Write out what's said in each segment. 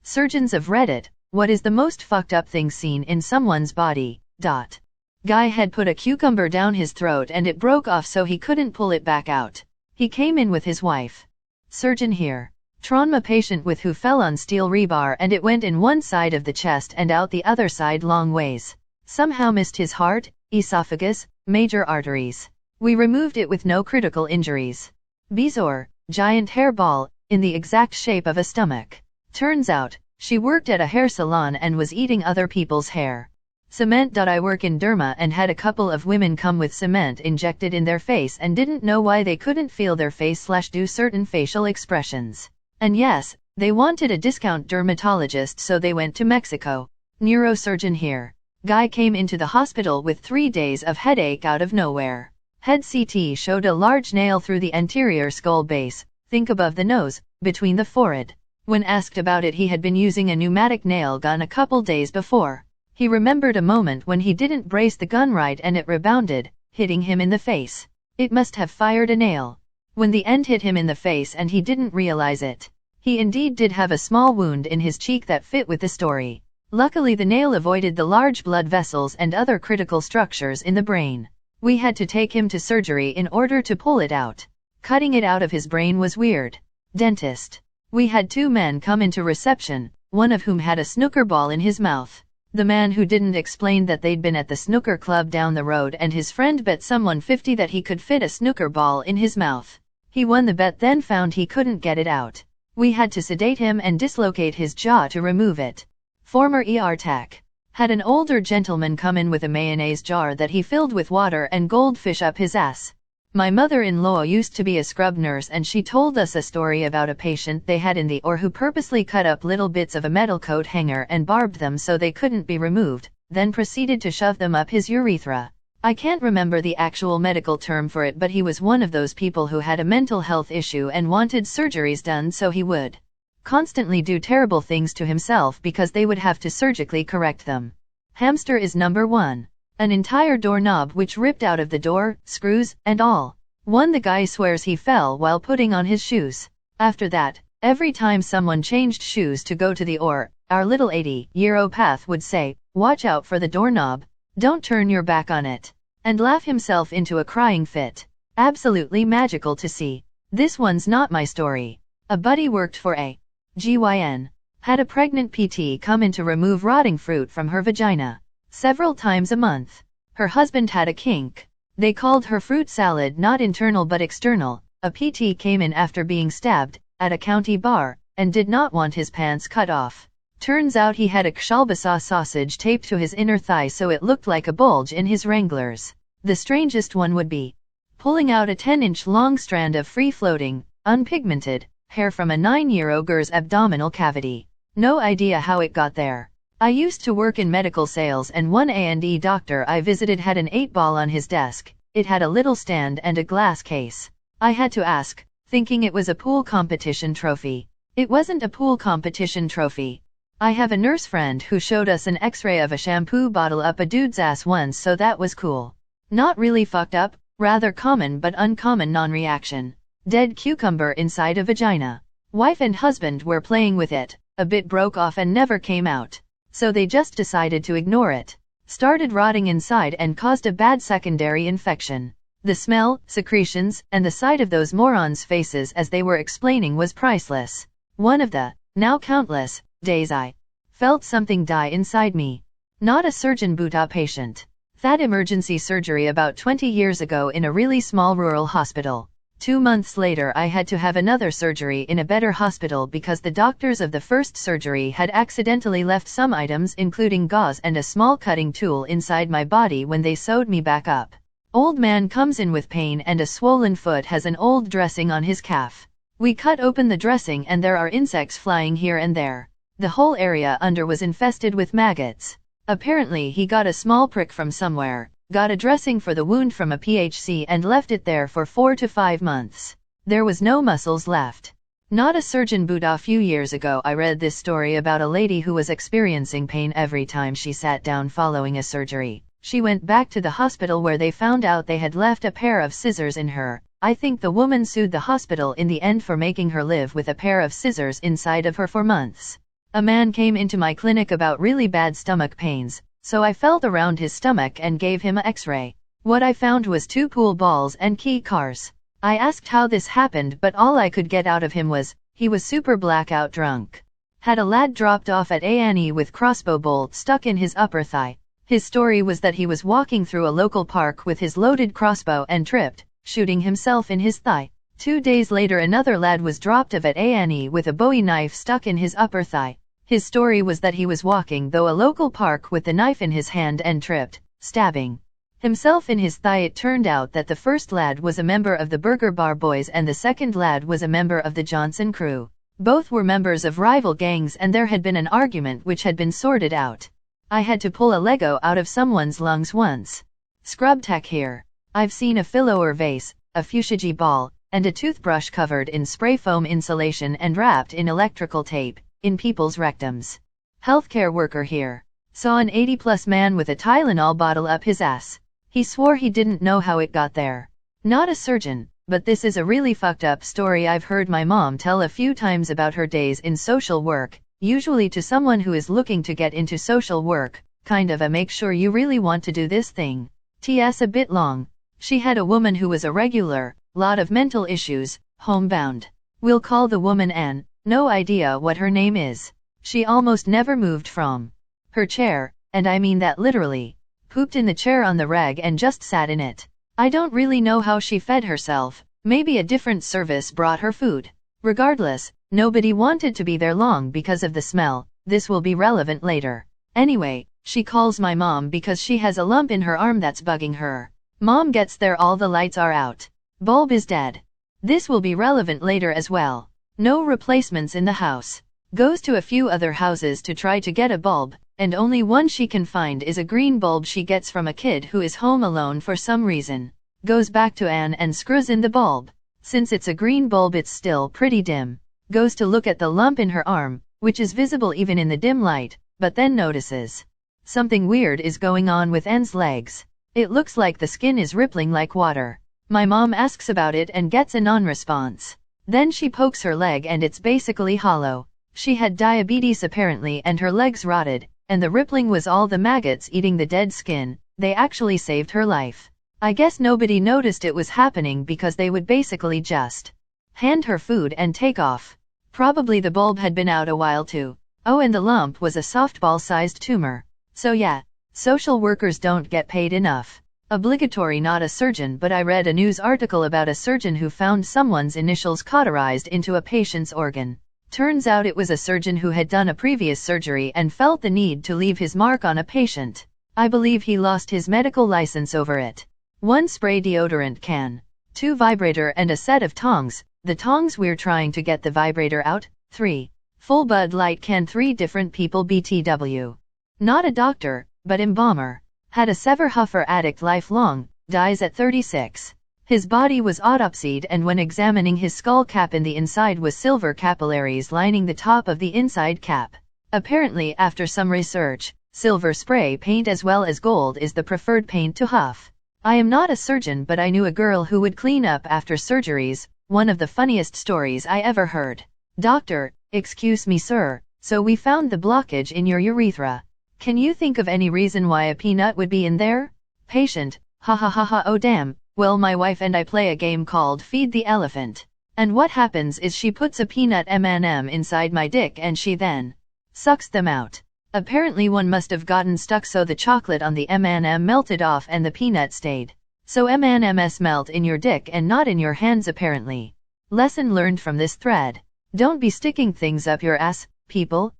Surgeons of Reddit, what is the most fucked up thing seen in someone's body? Guy had put a cucumber down his throat and it broke off so he couldn't pull it back out. He came in with his wife. Surgeon here. Trauma patient with who fell on steel rebar and it went in one side of the chest and out the other side long ways. Somehow missed his heart, esophagus, major arteries. We removed it with no critical injuries. Bizarre, giant hair ball, in the exact shape of a stomach. Turns out, she worked at a hair salon and was eating other people's hair. Cement. I work in derma and had a couple of women come with cement injected in their face and didn't know why they couldn't feel their face/do certain facial expressions. And yes, they wanted a discount dermatologist so they went to Mexico. Neurosurgeon here. Guy came into the hospital with 3 days of headache out of nowhere. Head CT showed a large nail through the anterior skull base, think above the nose, between the forehead. When asked about it, he had been using a pneumatic nail gun a couple days before. He remembered a moment when he didn't brace the gun right and it rebounded, hitting him in the face. It must have fired a nail. When the end hit him in the face and he didn't realize it. He indeed did have a small wound in his cheek that fit with the story. Luckily the nail avoided the large blood vessels and other critical structures in the brain. We had to take him to surgery in order to pull it out. Cutting it out of his brain was weird. Dentist. We had 2 men come into reception, one of whom had a snooker ball in his mouth. The man who didn't explain that they'd been at the snooker club down the road and his friend bet someone $50 that he could fit a snooker ball in his mouth. He won the bet, then found he couldn't get it out. We had to sedate him and dislocate his jaw to remove it. Former ER tech. Had an older gentleman come in with a mayonnaise jar that he filled with water and goldfish up his ass. My mother-in-law used to be a scrub nurse and she told us a story about a patient they had in the OR who purposely cut up little bits of a metal coat hanger and barbed them so they couldn't be removed, then proceeded to shove them up his urethra. I can't remember the actual medical term for it, but he was one of those people who had a mental health issue and wanted surgeries done so he would constantly do terrible things to himself because they would have to surgically correct them. Hamster is number 1. An entire doorknob which ripped out of the door, screws, and all. The guy swears he fell while putting on his shoes. After that, every time someone changed shoes to go to the OR, our little 80-year-old path would say, "Watch out for the doorknob, don't turn your back on it," and laugh himself into a crying fit. Absolutely magical to see. This one's not my story. A buddy worked for a GYN. Had a pregnant PT come in to remove rotting fruit from her vagina. Several times a month. Her husband had a kink. They called her fruit salad, not internal but external. A PT came in after being stabbed, at a county bar, and did not want his pants cut off. Turns out he had a kielbasa sausage taped to his inner thigh so it looked like a bulge in his Wranglers. The strangest one would be pulling out a 10-inch long strand of free-floating, unpigmented, hair from a 9-year-old girl's abdominal cavity. No idea how it got there. I used to work in medical sales and one A&E doctor I visited had an 8-ball on his desk. It had a little stand and a glass case. I had to ask, thinking it was a pool competition trophy. It wasn't a pool competition trophy. I have a nurse friend who showed us an x-ray of a shampoo bottle up a dude's ass once, so that was cool. Not really fucked up, rather common but uncommon non-reaction. Dead cucumber inside a vagina. Wife and husband were playing with it, a bit broke off and never came out. So they just decided to ignore it. Started rotting inside and caused a bad secondary infection. The smell, secretions, and the sight of those morons' faces as they were explaining was priceless. One of the, now countless, days I felt something die inside me. Not a surgeon but a patient. That emergency surgery about 20 years ago in a really small rural hospital. 2 months later I had to have another surgery in a better hospital because the doctors of the first surgery had accidentally left some items including gauze and a small cutting tool inside my body when they sewed me back up. Old man comes in with pain and a swollen foot, has an old dressing on his calf. We cut open the dressing and there are insects flying here and there. The whole area under was infested with maggots. Apparently he got a small prick from somewhere. Got a dressing for the wound from a PHC and left it there for 4 to 5 months. There was no muscles left. Not a surgeon but a few years ago I read this story about a lady who was experiencing pain every time she sat down following a surgery. She went back to the hospital where they found out they had left a pair of scissors in her. I think the woman sued the hospital in the end for making her live with a pair of scissors inside of her for months. A man came into my clinic about really bad stomach pains, so I felt around his stomach and gave him an X-ray. What I found was 2 pool balls and key cars. I asked how this happened, but all I could get out of him was, he was super blackout drunk. Had a lad dropped off at A&E with crossbow bolt stuck in his upper thigh. His story was that he was walking through a local park with his loaded crossbow and tripped, shooting himself in his thigh. 2 days later another lad was dropped off at A&E with a Bowie knife stuck in his upper thigh. His story was that he was walking through a local park with the knife in his hand and tripped, stabbing himself in his thigh. It turned out that the first lad was a member of the Burger Bar Boys and the second lad was a member of the Johnson crew. Both were members of rival gangs and there had been an argument which had been sorted out. I had to pull a Lego out of someone's lungs once. Scrub tech here. I've seen a filler vase, a fuchsia ball, and a toothbrush covered in spray foam insulation and wrapped in electrical tape, in people's rectums. Healthcare worker here. Saw an 80-plus man with a Tylenol bottle up his ass. He swore he didn't know how it got there. Not a surgeon, but this is a really fucked up story I've heard my mom tell a few times about her days in social work, usually to someone who is looking to get into social work, kind of a make sure you really want to do this thing. TS a bit long. She had a woman who was a regular, lot of mental issues, homebound. We'll call the woman Anne, no idea what her name is. She almost never moved from her chair, and I mean that literally. Pooped in the chair on the rag and just sat in it. I don't really know how she fed herself, maybe a different service brought her food. Regardless, nobody wanted to be there long because of the smell. This will be relevant later. Anyway, she calls my mom because she has a lump in her arm that's bugging her. Mom gets there, all the lights are out. Bulb is dead. This will be relevant later as well. No replacements in the house. Goes to a few other houses to try to get a bulb, and only one she can find is a green bulb she gets from a kid who is home alone for some reason. Goes back to Anne and screws in the bulb. Since it's a green bulb it's still pretty dim. Goes to look at the lump in her arm, which is visible even in the dim light, but then notices something weird is going on with Anne's legs. It looks like the skin is rippling like water. My mom asks about it and gets a non-response. Then she pokes her leg and it's basically hollow. She had diabetes apparently and her legs rotted, and the rippling was all the maggots eating the dead skin. They actually saved her life. I guess nobody noticed it was happening because they would basically just hand her food and take off. Probably the bulb had been out a while too. Oh, and the lump was a softball-sized tumor. So yeah, social workers don't get paid enough. Obligatory, not a surgeon, but I read a news article about a surgeon who found someone's initials cauterized into a patient's organ. Turns out it was a surgeon who had done a previous surgery and felt the need to leave his mark on a patient. I believe he lost his medical license over it. 1 spray deodorant can. 2 vibrator and a set of tongs. The tongs we're trying to get the vibrator out. 3 full Bud Light can. 3 different people BTW. Not a doctor, but embalmer. Had a Sever Huffer addict lifelong, dies at 36. His body was autopsied and when examining his skull cap in the inside was silver capillaries lining the top of the inside cap. Apparently after some research, silver spray paint as well as gold is the preferred paint to huff. I am not a surgeon but I knew a girl who would clean up after surgeries, one of the funniest stories I ever heard. Doctor, excuse me sir, so we found the blockage in your urethra. Can you think of any reason why a peanut would be in there? Patient, ha ha ha ha, oh damn, well my wife and I play a game called Feed the Elephant. And what happens is she puts a peanut M&M inside my dick and she then sucks them out. Apparently one must have gotten stuck so the chocolate on the M&M melted off and the peanut stayed. So M&Ms melt in your dick and not in your hands apparently. Lesson learned from this thread. Don't be sticking things up your ass, people.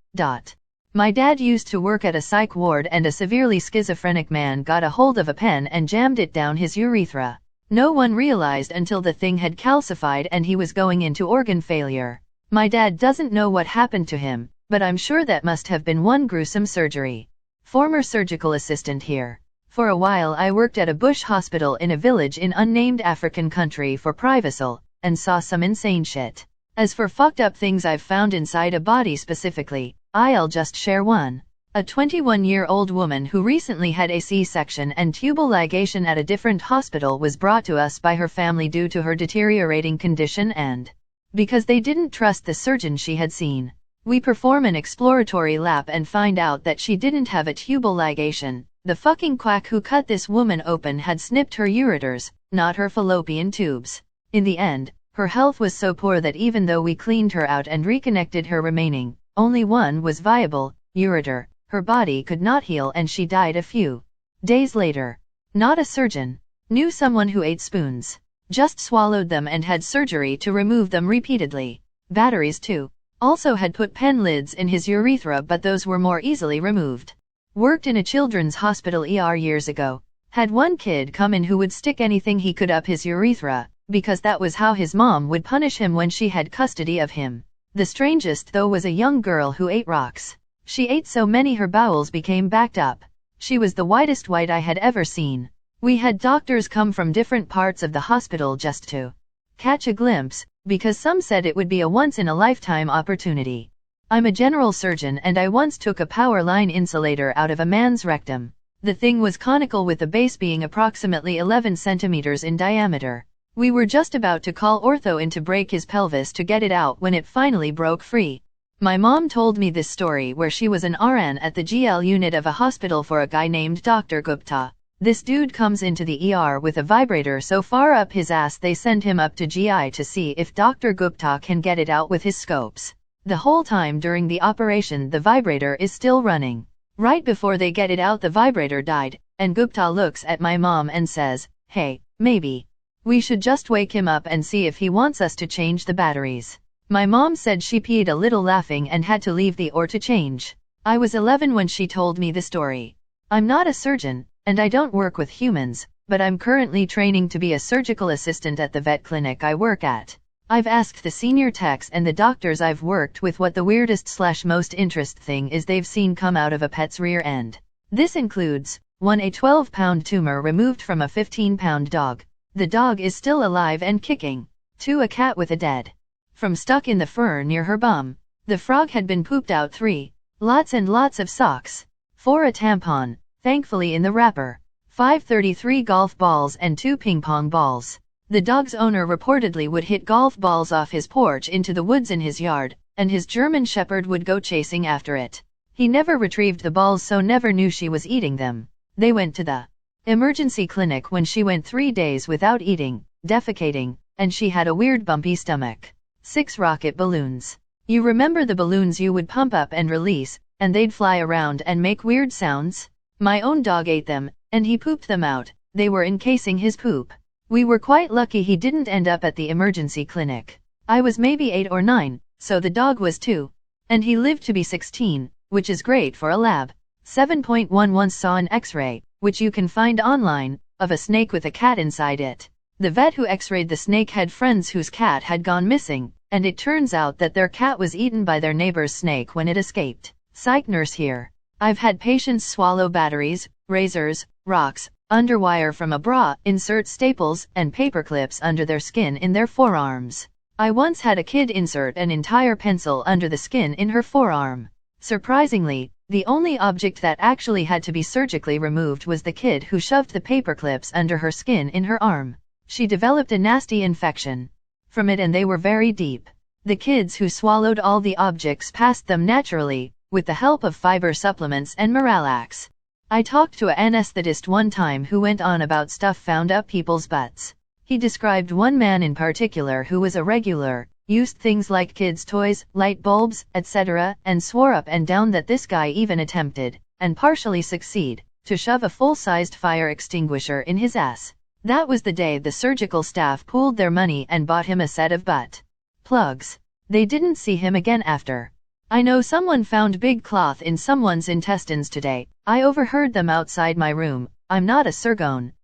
My dad used to work at a psych ward and a severely schizophrenic man got a hold of a pen and jammed it down his urethra. No one realized until the thing had calcified and he was going into organ failure. My dad doesn't know what happened to him, but I'm sure that must have been one gruesome surgery. Former surgical assistant here. For a while I worked at a bush hospital in a village in unnamed African country for privacy, and saw some insane shit. As for fucked up things I've found inside a body specifically, I'll just share one. A 21-year-old woman who recently had a C-section and tubal ligation at a different hospital was brought to us by her family due to her deteriorating condition and because they didn't trust the surgeon she had seen. We perform an exploratory lap and find out that she didn't have a tubal ligation. The fucking quack who cut this woman open had snipped her ureters, not her fallopian tubes. In the end, her health was so poor that even though we cleaned her out and reconnected her remaining, only one was viable, ureter, her body could not heal and she died a few days later. Not a surgeon. Knew someone who ate spoons. Just swallowed them and had surgery to remove them repeatedly. Batteries too. Also had put pen lids in his urethra but those were more easily removed. Worked in a children's hospital ER years ago. Had one kid come in who would stick anything he could up his urethra, because that was how his mom would punish him when she had custody of him. The strangest though was a young girl who ate rocks. She ate so many her bowels became backed up. She was the whitest white I had ever seen. We had doctors come from different parts of the hospital just to catch a glimpse, because some said it would be a once-in-a-lifetime opportunity. I'm a general surgeon and I once took a power line insulator out of a man's rectum. The thing was conical with the base being approximately 11 centimeters in diameter. We were just about to call ortho in to break his pelvis to get it out when it finally broke free. My mom told me this story where she was an RN at the GL unit of a hospital for a guy named Dr. Gupta. This dude comes into the ER with a vibrator so far up his ass they send him up to GI to see if Dr. Gupta can get it out with his scopes. The whole time during the operation the vibrator is still running. Right before they get it out the vibrator died, and Gupta looks at my mom and says, "Hey, maybe we should just wake him up and see if he wants us to change the batteries." My mom said she peed a little laughing and had to leave the OR to change. I was 11 when she told me the story. I'm not a surgeon, and I don't work with humans, but I'm currently training to be a surgical assistant at the vet clinic I work at. I've asked the senior techs and the doctors I've worked with what the weirdest/most interest thing is they've seen come out of a pet's rear end. This includes 1. A 12-pound tumor removed from a 15-pound dog. The dog is still alive and kicking. 2. A cat with a dead from stuck in the fur near her bum. The frog had been pooped out. 3. Lots and lots of socks. 4. A tampon, thankfully in the wrapper. 5. 33 golf balls and 2 ping pong balls. The dog's owner reportedly would hit golf balls off his porch into the woods in his yard, and his German shepherd would go chasing after it. He never retrieved the balls so never knew she was eating them. They went to the emergency clinic when she went 3 days without eating, defecating, and she had a weird bumpy stomach. 6. Rocket balloons. You remember the balloons you would pump up and release, and they'd fly around and make weird sounds? My own dog ate them, and he pooped them out. They were encasing his poop. We were quite lucky he didn't end up at the emergency clinic. I was maybe 8 or 9, so the dog was 2. And he lived to be 16, which is great for a lab. 7.11 Saw an X-ray, which you can find online, of a snake with a cat inside it. The vet who x-rayed the snake had friends whose cat had gone missing, and it turns out that their cat was eaten by their neighbor's snake when it escaped. Psych nurse here. I've had patients swallow batteries, razors, rocks, underwire from a bra, insert staples and paper clips under their skin in their forearms. I once had a kid insert an entire pencil under the skin in her forearm. Surprisingly, the only object that actually had to be surgically removed was the kid who shoved the paper clips under her skin in her arm. She developed a nasty infection from it and they were very deep. The kids who swallowed all the objects passed them naturally, with the help of fiber supplements and Miralax. I talked to an anesthetist one time who went on about stuff found up people's butts. He described one man in particular who was a regular, used things like kids' toys, light bulbs, etc., and swore up and down that this guy even attempted, and partially succeed, to shove a full-sized fire extinguisher in his ass. That was the day the surgical staff pooled their money and bought him a set of butt plugs. They didn't see him again after. I know someone found big cloth in someone's intestines today. I overheard them outside my room. I'm not a surgeon.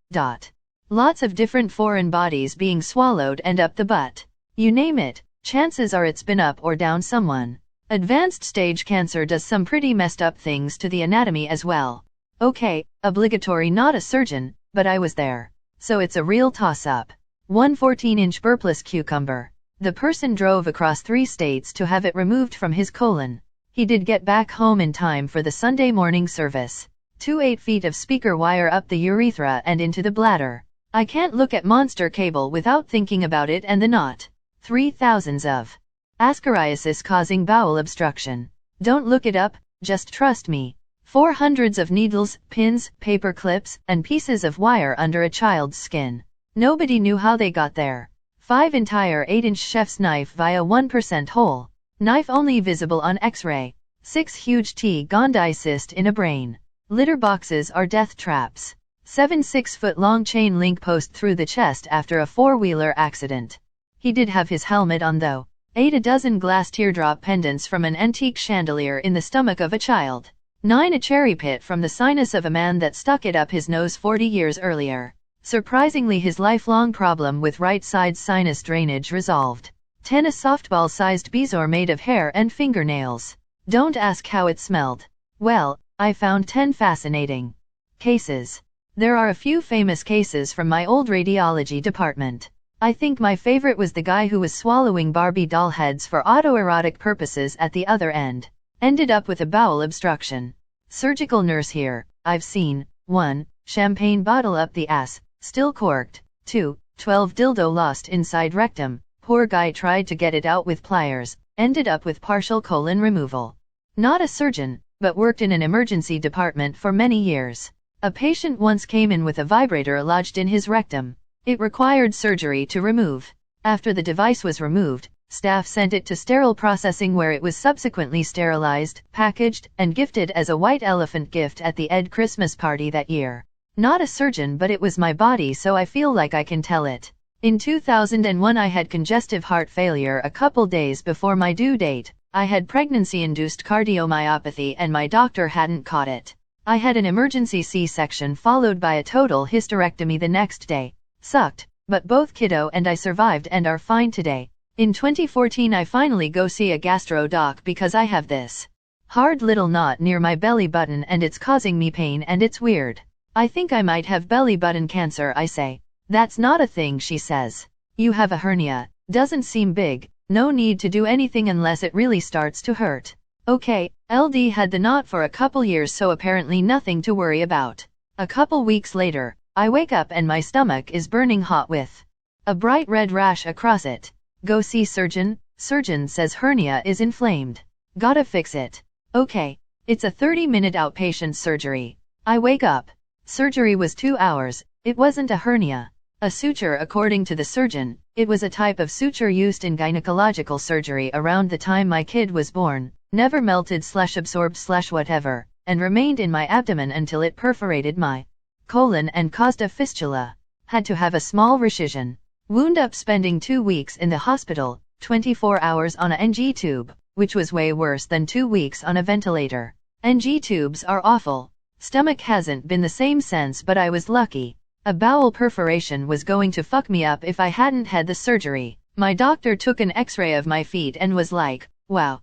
Lots of different foreign bodies being swallowed and up the butt. You name it, chances are it's been up or down someone. Advanced stage cancer does some pretty messed up things to the anatomy as well. Okay, obligatory not a surgeon, but I was there. So it's a real toss-up. 1 14-inch burpless cucumber. The person drove across 3 states to have it removed from his colon. He did get back home in time for the Sunday morning service. 2 8 feet of speaker wire up the urethra and into the bladder. I can't look at monster cable without thinking about it and the knot. 3 thousands of Ascariasis causing bowel obstruction. Don't look it up, just trust me. 400s of needles, pins, paper clips, and pieces of wire under a child's skin. Nobody knew how they got there. 5 entire 8-inch chef's knife via 1% hole. Knife only visible on X-ray. 6 huge T-Gondi cyst in a brain. Litter boxes are death traps. 7 6-foot-long chain link post through the chest after a 4-wheeler accident. He did have his helmet on though. 8 a dozen glass teardrop pendants from an antique chandelier in the stomach of a child. 9 a cherry pit from the sinus of a man that stuck it up his nose 40 years earlier. Surprisingly, his lifelong problem with right side sinus drainage resolved. 10 a softball-sized bezoar made of hair and fingernails. Don't ask how it smelled. Well, I found 10 fascinating cases. There are a few famous cases from my old radiology department. I think my favorite was the guy who was swallowing Barbie doll heads for autoerotic purposes at the other end. Ended up with a bowel obstruction. Surgical nurse here. I've seen 1. Champagne bottle up the ass, still corked. 2. 12 dildo lost inside rectum. Poor guy tried to get it out with pliers, ended up with partial colon removal. Not a surgeon, but worked in an emergency department for many years. A patient once came in with a vibrator lodged in his rectum. It required surgery to remove. After the device was removed, staff sent it to sterile processing where it was subsequently sterilized, packaged, and gifted as a white elephant gift at the Ed Christmas party that year. Not a surgeon, but it was my body, so I feel like I can tell it. In 2001 I had congestive heart failure a couple days before my due date. I had pregnancy-induced cardiomyopathy and my doctor hadn't caught it. I had an emergency C-section followed by a total hysterectomy the next day. Sucked, but both kiddo and I survived and are fine today. In 2014 I finally go see a gastro doc because I have this hard little knot near my belly button and it's causing me pain and it's weird. I think I might have belly button cancer, I say. That's not a thing, she says. You have a hernia. Doesn't seem big. No need to do anything unless it really starts to hurt. Okay, LD had the knot for a couple years, so apparently nothing to worry about. A couple weeks later, I wake up and my stomach is burning hot with a bright red rash across it. Go see surgeon. Surgeon says hernia is inflamed. Gotta fix it. Okay. It's a 30-minute outpatient surgery. I wake up. Surgery was 2 hours. It wasn't a hernia. A suture, according to the surgeon. It was a type of suture used in gynecological surgery around the time my kid was born. Never melted/absorbed/whatever, and remained in my abdomen until it perforated my colon and caused a fistula. Had to have a small recision. Wound up spending 2 weeks in the hospital, 24 hours on a NG tube, which was way worse than 2 weeks on a ventilator. NG tubes are awful. Stomach hasn't been the same since, but I was lucky. A bowel perforation was going to fuck me up if I hadn't had the surgery. My doctor took an x-ray of my feet and was like, wow.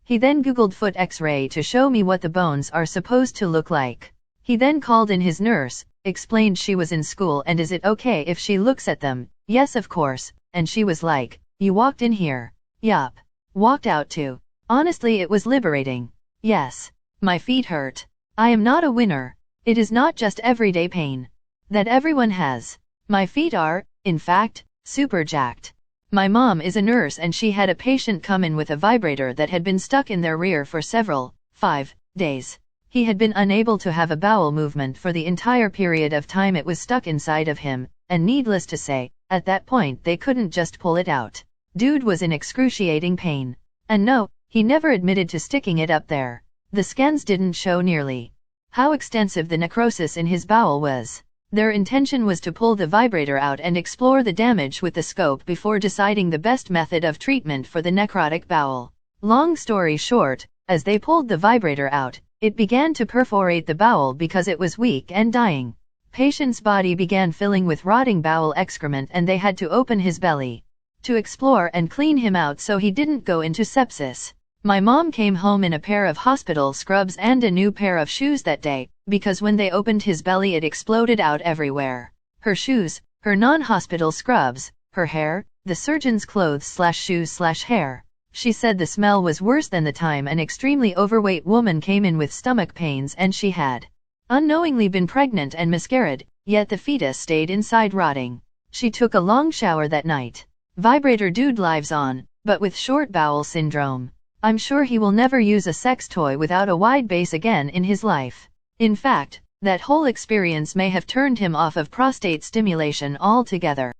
He then googled foot x-ray to show me what the bones are supposed to look like. He then called in his nurse, explained she was in school and is it okay if she looks at them? Yes, of course. And she was like, you walked in here. Yup. Walked out too. Honestly, it was liberating. Yes. My feet hurt. I am not a winner. It is not just everyday pain that everyone has. My feet are, in fact, super jacked. My mom is a nurse and she had a patient come in with a vibrator that had been stuck in their rear for 5 days. He had been unable to have a bowel movement for the entire period of time it was stuck inside of him, and needless to say, at that point they couldn't just pull it out. Dude was in excruciating pain. And no, he never admitted to sticking it up there. The scans didn't show nearly how extensive the necrosis in his bowel was. Their intention was to pull the vibrator out and explore the damage with the scope before deciding the best method of treatment for the necrotic bowel. Long story short, as they pulled the vibrator out, it began to perforate the bowel because it was weak and dying. Patient's body began filling with rotting bowel excrement and they had to open his belly to explore and clean him out so he didn't go into sepsis. My mom came home in a pair of hospital scrubs and a new pair of shoes that day, because when they opened his belly it exploded out everywhere. Her shoes, her non-hospital scrubs, her hair, the surgeon's clothes/shoes/hair. She said the smell was worse than the time an extremely overweight woman came in with stomach pains and she had unknowingly been pregnant and miscarried, yet the fetus stayed inside rotting. She took a long shower that night. Vibrator dude lives on, but with short bowel syndrome. I'm sure he will never use a sex toy without a wide base again in his life. In fact, that whole experience may have turned him off of prostate stimulation altogether.